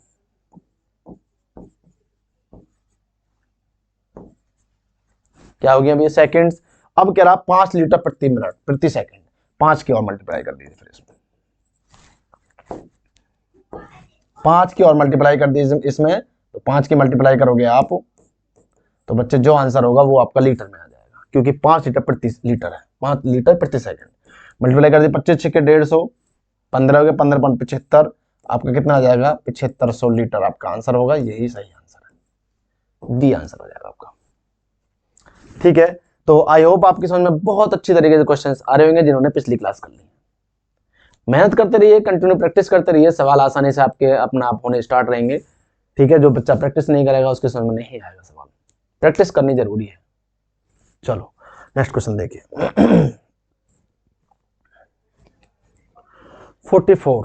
क्या हो गया? अब ये सेकंड्स। अब कह रहा 5 लीटर प्रति मिनट प्रति सेकंड, 5 की और मल्टीप्लाई कर दीजिए, फिर इसमें 5 की और मल्टीप्लाई कर दीजिए इसमें, तो 5 की मल्टीप्लाई करोगे आप, तो बच्चे जो आंसर होगा वो आपका लीटर में आ जाएगा, क्योंकि 5 लीटर प्रति लीटर है, 5 लीटर प्रति सेकंड। मल्टीप्लाई कर दिए, 25 6 के 150, 15 हो गए, 15 5 75, आपका कितना आ जाएगा? 7500 लीटर आपका आंसर होगा। यही सही आंसर है, डी आंसर हो जाएगा आपका, ठीक है। तो आई होप आपकी समझ में बहुत अच्छी तरीके से क्वेश्चंस आ रहे होंगे जिन्होंने पिछली क्लास कर ली। मेहनत करते रहिए, कंटिन्यू प्रैक्टिस करते रहिए, सवाल आसानी से आपके अपना आप होने स्टार्ट रहेंगे, ठीक है। जो बच्चा प्रैक्टिस नहीं करेगा उसके समझ में नहीं आएगा सवाल, प्रैक्टिस करनी जरूरी है। चलो नेक्स्ट क्वेश्चन देखिए। 44,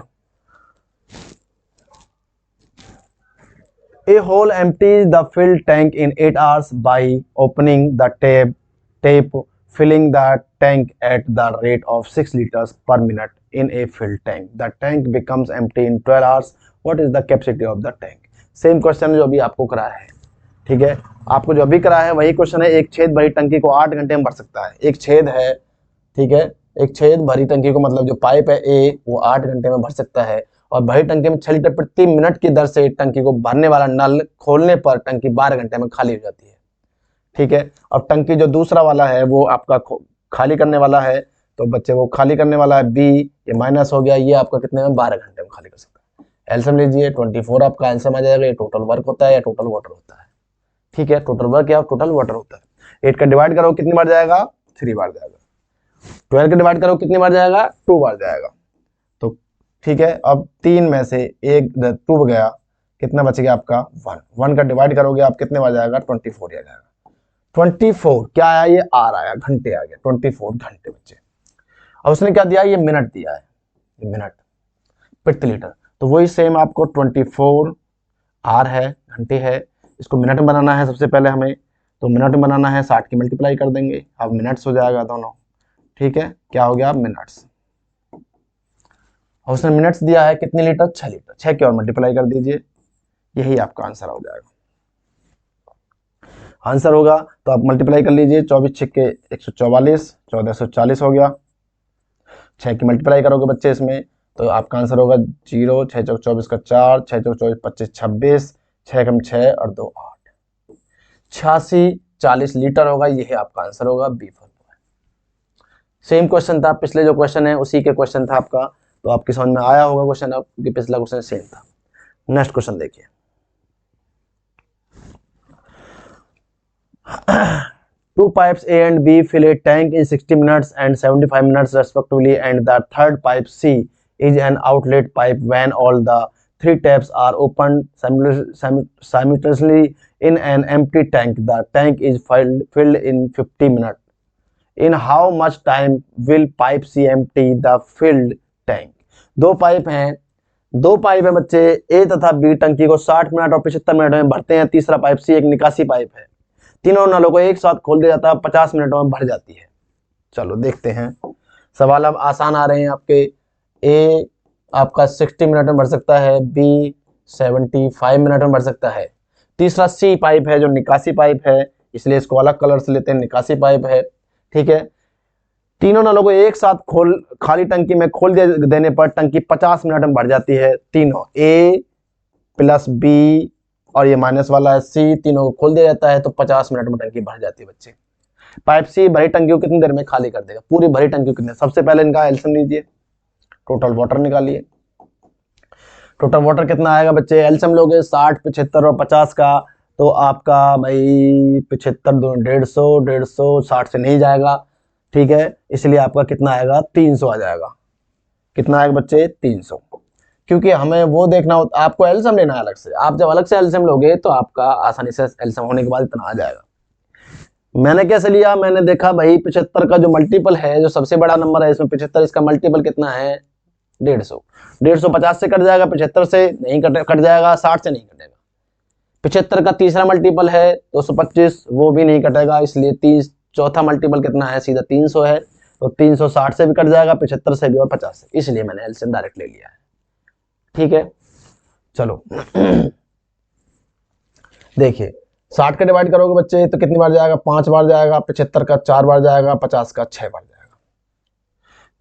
A hole empties the filled tank in 8 hours by opening the tape, filling the tank at the rate of 6 liters per minute in a filled tank. The tank becomes empty in 12 hours. What is the capacity of the tank? Same question जो अभी आपको कराया है, ठीक है, आपको जो अभी कराया है वही क्वेश्चन है। एक छेद भरी टंकी को 8 घंटे में भर सकता है। एक छेद है, ठीक है, एक छेद भरी टंकी को मतलब जो पाइप है ए वो 8 घंटे में भर सकता है और भरी टंकी में 6 लीटर प्रति मिनट की दर से टंकी को भरने वाला नल खोलने पर टंकी 12 घंटे में खाली हो जाती है, ठीक है। और टंकी जो दूसरा वाला है वो आपका खाली करने वाला है, तो बच्चे वो खाली करने वाला है बी, ये माइनस हो गया, ये आपका कितने में 12 घंटे में खाली कर सकता है। एलसीएम लीजिए 24 आपका आंसर आ जाएगा। ये टोटल वर्क होता है या टोटल वाटर होता है, ठीक है, टोटल वर्क या टोटल वाटर होता है। 8 का डिवाइड करो कितनी बार जाएगा, 3 बार जाएगा। 12 का डिवाइड करो कितनी बार जाएगा, 2 बार जाएगा। तो ठीक है, अब 3 में से 1 2 गया, कितना बच गया आपका 1। 1 का डिवाइड करोगे आप कितने बार जाएगा, 24 आ जाएगा। 24 क्या आया, ये आर आया, घंटे आ गया, 24 घंटे बच्चे। अब उसने क्या दिया, ये मिनट दिया है, ये मिनट प्रति लीटर, तो वही सेम आपको 24 आर है, घंटे है, इसको मिनट में बनाना है सबसे पहले हमें, तो मिनट में बनाना है 60 की मल्टीप्लाई कर देंगे, अब मिनट्स हो जाएगा दोनों, ठीक है, क्या हो गया मिनट्स। और उसने मिनट्स दिया है कितने लीटर, 6 लीटर, 6 की और मल्टीप्लाई कर दीजिए, यही आपका आंसर हो जाएगा। आंसर होगा तो आप मल्टीप्लाई कर लीजिए, 24 छक्के 144, 1440 हो गया। 6 की मल्टीप्लाई करोगे बच्चे इसमें तो आपका आंसर होगा 0, 6 चौक 24 का 4, 6 चौक 24 25 26, 6 कम 6 और 2 8, 86 40 लीटर होगा, यही आपका आंसर होगा B for boy. Same question था, पिछले जो क्वेश्चन है उसी के क्वेश्चन था आपका, तो आपकी समझ में आया होगा क्वेश्चन अब, क्योंकि पिछला क्वेश्चन सेम था। नेक्स्ट क्वेश्चन देखिए। Two pipes A and B fill a tank in 60 minutes and 75 minutes respectively, and the third pipe C is an outlet pipe. When all the 3 taps are opened simultaneously in an empty tank, the tank is filled in 50 minutes. In how much time will pipe C empty the filled tank? दो pipe हैं बच्चे, ए तथा B टंकी को 60 minute और 75 minute में भरते हैं। तीसरा पाइप सी एक निकासी पाइप है, तीनों नलों को एक साथ खोल दिया जाता है, 50 मिनटों में भर जाती है। चलो देखते हैं, सवाल अब आसान आ रहे हैं आपके। ए आपका 60 मिनट में भर सकता है, बी 75 मिनट में भर सकता है। तीसरा सी पाइप है जो निकासी पाइप है, इसलिए इसको अलग कलर से लेते हैं, निकासी पाइप है, ठीक है। तीनों नलों को एक साथ खाली टंकी में खोल देने पर टंकी 50 मिनट में भर जाती है। तीनों ए प्लस बी और ये माइनस वाला है सी, तीनों को खोल दिया जाता है तो 50 मिनट में टंकी भर जाती है बच्चे। पाइप सी भरी टंकी को कितनी देर में खाली कर देगा, पूरी भरी टंकी को कितने, सबसे पहले इनका एलसीएम लीजिए, टोटल वाटर निकालिए। टोटल वाटर कितना आएगा बच्चे, एलसीएम लोगे 60 75 और 50 का, तो आपका भाई 75 2 150, 150 60 से नहीं जाएगा, ठीक है, इसलिए आपका कितना आएगा 300 आ जाएगा। कितना आएगा बच्चे 300, क्योंकि हमें वो देखना होता, आपको एलसीएम लेना है अलग से। आप जब अलग से एलसीएम लोगे तो आपका आसानी से एलसीएम होने के बाद इतना आ जाएगा। मैंने कैसे लिया, मैंने देखा भाई 75 का जो मल्टीपल है, जो सबसे बड़ा नंबर है इसमें 75, इसका मल्टीपल कितना है 150। 150 50 से कट जाएगा, 75 से नहीं कट जाएगा, 60 से नहीं कटेगा। 75 का तीसरा मल्टीपल है 225, वो भी नहीं कटेगा, इसलिए 30 चौथा मल्टीपल कितना है, सीधा 300 है, तो 300 60 से भी कट जाएगा, 75 से भी और 50 से, इसलिए मैंने एलसीएम डायरेक्ट ले लिया है, ठीक है। चलो देखिए 60 का डिवाइड करोगे बच्चे तो कितनी बार जाएगा, 5 बार जाएगा। 75 का 4 बार जाएगा, 50 का 6 बार जाएगा।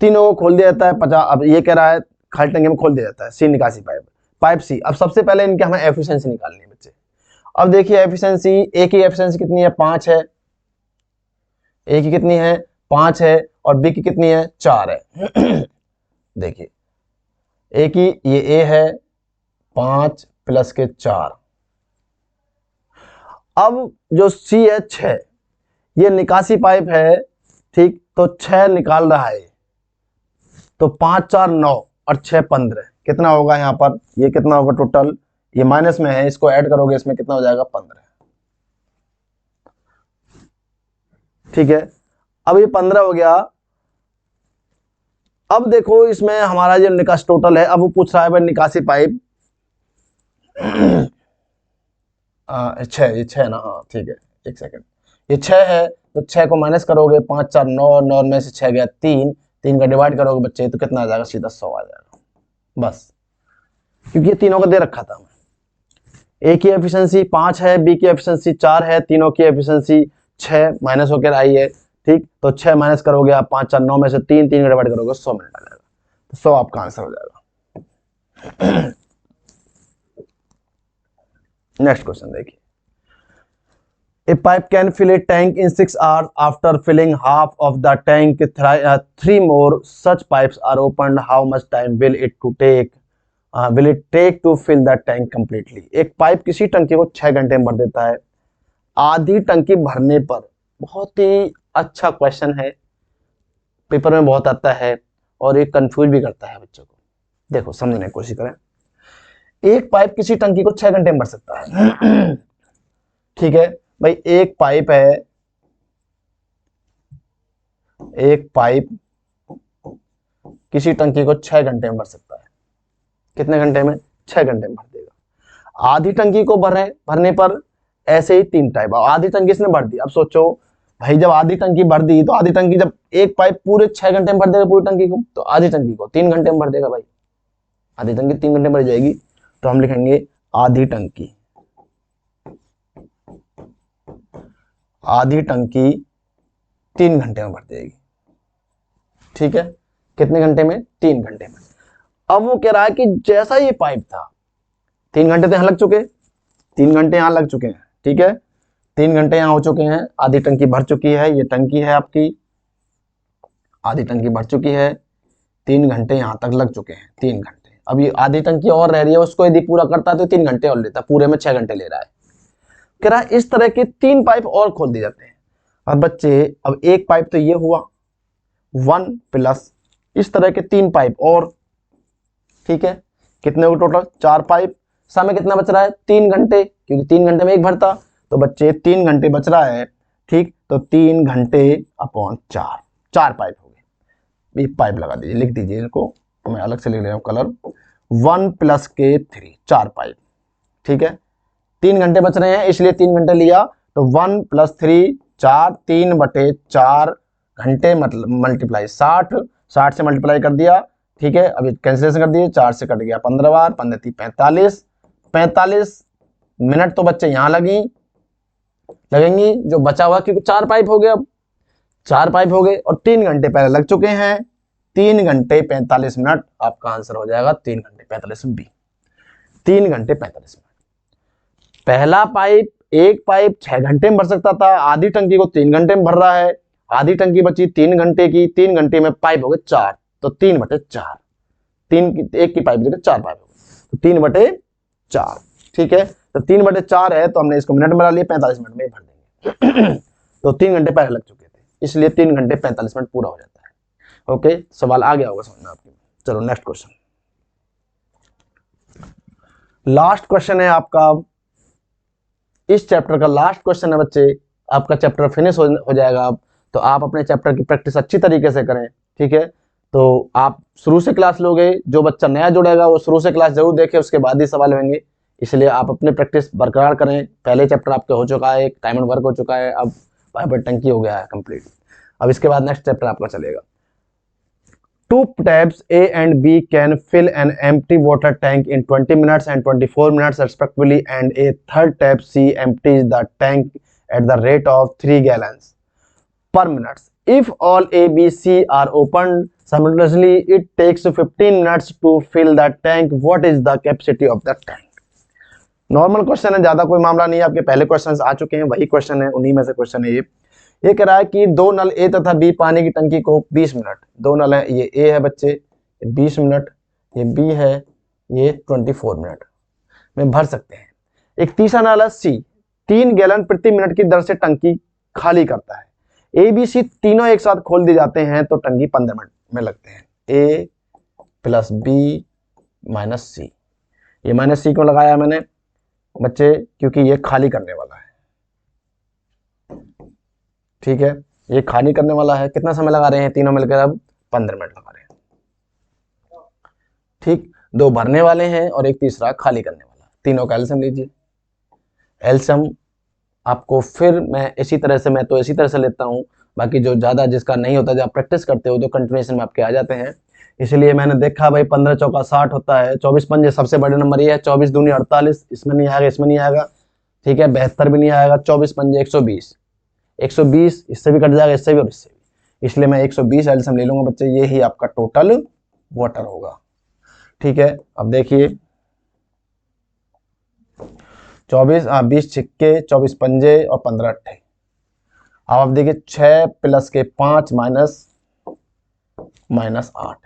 तीनों को खोल दिया जाता है 50, अब ये कह रहा है खाली टंकी में खोल दिया जाता है। सी निकासी पाइप सी। अब सबसे पहले इनके हमें एफिशिएंसी निकालनी है बच्चे। अब देखिए एफिशिएंसी, ए की एफिशिएंसी कितनी है 5 है, ए की कितनी है 5 है, और बी की कितनी है 4 है। देखिए ए की, ये ए है 5 प्लस के 4, अब जो सी है 6, ये निकासी पाइप है, ठीक, तो 6 निकाल रहा है, तो 5 4 9 और 6 15, कितना होगा यहाँ पर, ये कितना होगा टोटल, ये माइनस में है, इसको ऐड करोगे इसमें कितना हो जाएगा 15, ठीक है। अब ये 15 हो गया। अब देखो इसमें हमारा जो निकास टोटल है, अब वो पूछ रहा है भाई निकासी पाइप छः, ये छः ना, हाँ ठीक है, एक सेकंड, ये छः है तो छः को माइनस करोगे, 5 4 9, 9 में से 6 गया 3, 3 का डिवाइड करोगे बच्चे तो कितना आ जाएगा, सीधा 100 आ जाएगा बस, क्योंकि ये तीनों का दे रखा था। ए की एफिशिएंसी 5 है, बी की एफिशिएंसी 4 है, तीनों की एफिशिएंसी 6 माइनस होकर आई है, ठीक, तो 6 माइनस करोगे आप, 5 4 9 में से 3, 3 का डिवाइड करोगे 100 मिनट आ जाएगा, तो 100 आपका आंसर हो जाएगा। नेक्स्ट क्वेश्चन देखिए, A pipe can fill a tank in 6 hours. After filling half of the tank, three more such pipes are opened. How much time will it take to fill the tank completely? एक pipe किसी टंकी को 6 घंटे में भर देता है। आधी टंकी भरने पर, बहुत ही अच्छा क्वेश्चन है, पेपर में बहुत आता है और ये कंफ्यूज भी करता है बच्चों को। देखो समझने की कोशिश करें, एक पाइप किसी टंकी को 6 घंटे में भर सकता है। ठीक है भाई, एक पाइप किसी टंकी को 6 घंटे में भर सकता है। कितने घंटे में? 6 घंटे में भर देगा। आधी टंकी को भरने पर ऐसे ही 3 टाइप। आधी टंकी इसने भर दी, अब सोचो भाई जब आधी टंकी भर दी तो आधी टंकी, जब एक पाइप पूरे 6 घंटे में भर देगा पूरी टंकी को, तो आधी टंकी को 3 घंटे में भर देगा भाई। आधी टंकी 3 घंटे में भर जाएगी, तो हम लिखेंगे आधी टंकी 3 घंटे में भर देगी। ठीक है, कितने घंटे में? 3 घंटे में। अब वो कह रहा है कि जैसा ये पाइप था, 3 घंटे तो यहां लग चुके, 3 घंटे यहां लग चुके हैं, ठीक है, 3 घंटे यहां हो चुके हैं, आधी टंकी भर चुकी है, ये टंकी है आपकी, आधी टंकी भर चुकी है, 3 घंटे यहां तक लग चुके हैं, 3 घंटे। अब ये आधी टंकी और रह रही है, उसको यदि पूरा करता है तो 3 घंटे और लेता, पूरे में 6 घंटे ले रहा है। कह रहा है इस तरह के 3 पाइप और खोल दिए जाते हैं। और बच्चे अब एक पाइप तो ये हुआ 1 प्लस इस तरह के 3 पाइप और, ठीक है, कितने हो टोटल? 4 पाइप। समय कितना बच रहा है? 3 घंटे, क्योंकि 3 घंटे में एक भरता, तो बच्चे 3 घंटे बच रहा है, ठीक, तो 3 घंटे अपॉन 4 पाइप हो गए। एक पाइप लगा दीजिए, लिख दीजिए इनको, तो मैं अलग से लिख रहा हूं कलर, 1 प्लस के 3, 4 पाइप, ठीक है। 3 घंटे बच रहे हैं इसलिए 3 घंटे लिया, तो 1 प्लस 3 4, 3/4 घंटे, मतलब मल्टीप्लाई 60 से मल्टीप्लाई कर दिया, ठीक है। अभी कैंसिलेशन कर दिए, 4 से कट गया 15 बार, 15 3 45 मिनट तो बच्चे यहां लगेंगी जो बचा हुआ, क्योंकि 4 पाइप हो गए, अब 4 पाइप हो गए और 3 घंटे पहले लग चुके हैं, 3 घंटे 45 मिनट आपका आंसर हो जाएगा। 3 घंटे 45 बी, 3 घंटे 45 मिनट। पहला पाइप, एक पाइप 6 घंटे में भर सकता था, आधी टंकी को 3 घंटे में भर रहा है, आधी टंकी बची 3 घंटे की, 3 घंटे में पाइप हो गए 4, तो 3/4, एक की पाइप जगह 4 पाइप हो गए, तो 3/4, ठीक है। तो 3/4 है, तो हमने इसको मिनट में बना लिया, 45 मिनट में भर देंगे। तो 3 घंटे पहले लग चुके थे, इसलिए 3 घंटे 45 मिनट पूरा हो जाता है। ओके, सवाल आ गया होगा समझ में आपके। चलो नेक्स्ट क्वेश्चन, लास्ट क्वेश्चन है आपका, इस चैप्टर का लास्ट क्वेश्चन है बच्चे, आपका चैप्टर फिनिश हो जाएगा अब। तो आप अपने चैप्टर की प्रैक्टिस अच्छी तरीके से करें, ठीक है। तो आप शुरू से क्लास लोगे, जो बच्चा नया जुड़ेगा वो शुरू से क्लास जरूर देखे, उसके बाद ही सवाल होंगे, इसलिए आप अपनी प्रैक्टिस बरकरार करें। पहले चैप्टर आपके हो चुका है, एक टाइम एंड वर्क हो चुका है, अब पाइप टंकी हो गया है कंप्लीट। अब इसके बाद नेक्स्ट चैप्टर आपका चलेगा। 2 taps A and B can fill an empty water tank in 20 minutes and 24 minutes respectively, and a third tap C empties the tank at the rate of 3 gallons per minute. If all A, B, C are opened simultaneously, it takes 15 minutes to fill the tank. What is the capacity of the tank? Normal question है, ज्यादा कोई मामला नहीं है, आपके पहले question आ चुके हैं, वही क्वेश्चन है, उन्हीं में से क्वेश्चन है ये कह रहा है कि 2 नल ए तथा बी पानी की टंकी को 20 मिनट, 2 नल है, ये ए है बच्चे 20 मिनट, ये बी है ये 24 मिनट में भर सकते हैं। एक तीसरा नल है सी, 3 गैलन प्रति मिनट की दर से टंकी खाली करता है। ए बी सी तीनों एक साथ खोल दिए जाते हैं तो टंकी 15 मिनट में लगते हैं। ए प्लस बी माइनस सी, ये माइनस सी क्यों लगाया मैंने बच्चे? क्योंकि ये खाली करने वाला है, ठीक है, ये खाली करने वाला है। कितना समय लगा रहे हैं तीनों मिलकर? अब 15 मिनट लगा रहे हैं, ठीक। 2 भरने वाले हैं और एक तीसरा खाली करने वाला, तीनों का एलसीएम लीजिए। एलसीएम आपको फिर मैं इसी तरह से लेता हूँ, बाकी जो ज़्यादा जिसका नहीं होता, जब आप प्रैक्टिस करते हो तो कंटिन्यूएशन में आपके आ जाते हैं। इसलिए मैंने देखा भाई 15 चौका 60 होता है, 24 पंजे सबसे बड़े नंबर ये है, 24 दूनी 48, इसमें नहीं आएगा, इसमें नहीं आएगा, ठीक है, 72 भी नहीं आएगा, 24 पंजे 120, 120 इससे भी कट जाएगा, इससे भी और इससे भी, इसलिए मैं 120 एलसीएम ले लूंगा बच्चे, ये ही आपका टोटल वाटर होगा। ठीक है, अब देखिए 24 20 छिक्के 24 पंजे और 15 अट्ठे। अब आप देखिए 6 प्लस के 5 माइनस 8,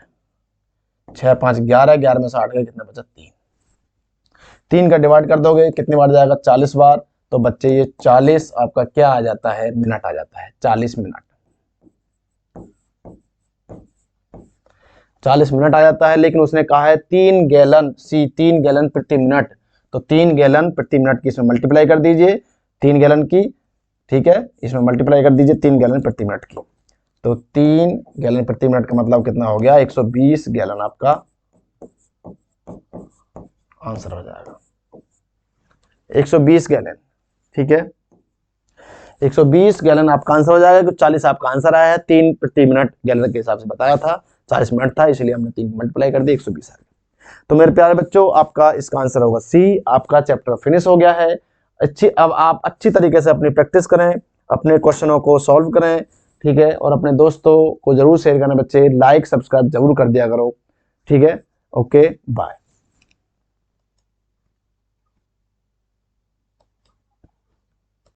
6 5 11, 11 में से 8 गए, कितना बचा 3, 3 का डिवाइड कर दोगे कितनी बार जाएगा 40 बार, तो बच्चे ये 40 आपका क्या आ जाता है, मिनट आ जाता है, 40 मिनट, 40 मिनट आ जाता है। लेकिन उसने कहा है 3 गैलन, 3 गैलन प्रति मिनट, तो 3 गैलन प्रति मिनट की इसमें मल्टीप्लाई कर दीजिए, 3 गैलन की, ठीक है, इसमें मल्टीप्लाई कर दीजिए 3 गैलन प्रति मिनट की, तो 3 गैलन प्रति मिनट का मतलब कितना हो गया, 120 गैलन आपका आंसर हो जाएगा, 120 गैलन। ठीक है, 120 गैलन आपका आंसर हो जाएगा, क्योंकि 40 आपका आंसर आया है, 3 प्रति मिनट गैलन के हिसाब से बताया था, 40 मिनट था, इसलिए हमने 3 मल्टीप्लाई कर दिया, 120 आ गया। तो मेरे प्यारे बच्चों, आपका इसका आंसर होगा सी। आपका चैप्टर फिनिश हो गया है। अब आप अच्छी तरीके से अपनी प्रैक्टिस करें, अपने क्वेश्चनों को सॉल्व करें, ठीक है, और अपने दोस्तों को जरूर शेयर करना बच्चे, लाइक सब्सक्राइब जरूर कर दिया करो। ठीक है, ओके बाय।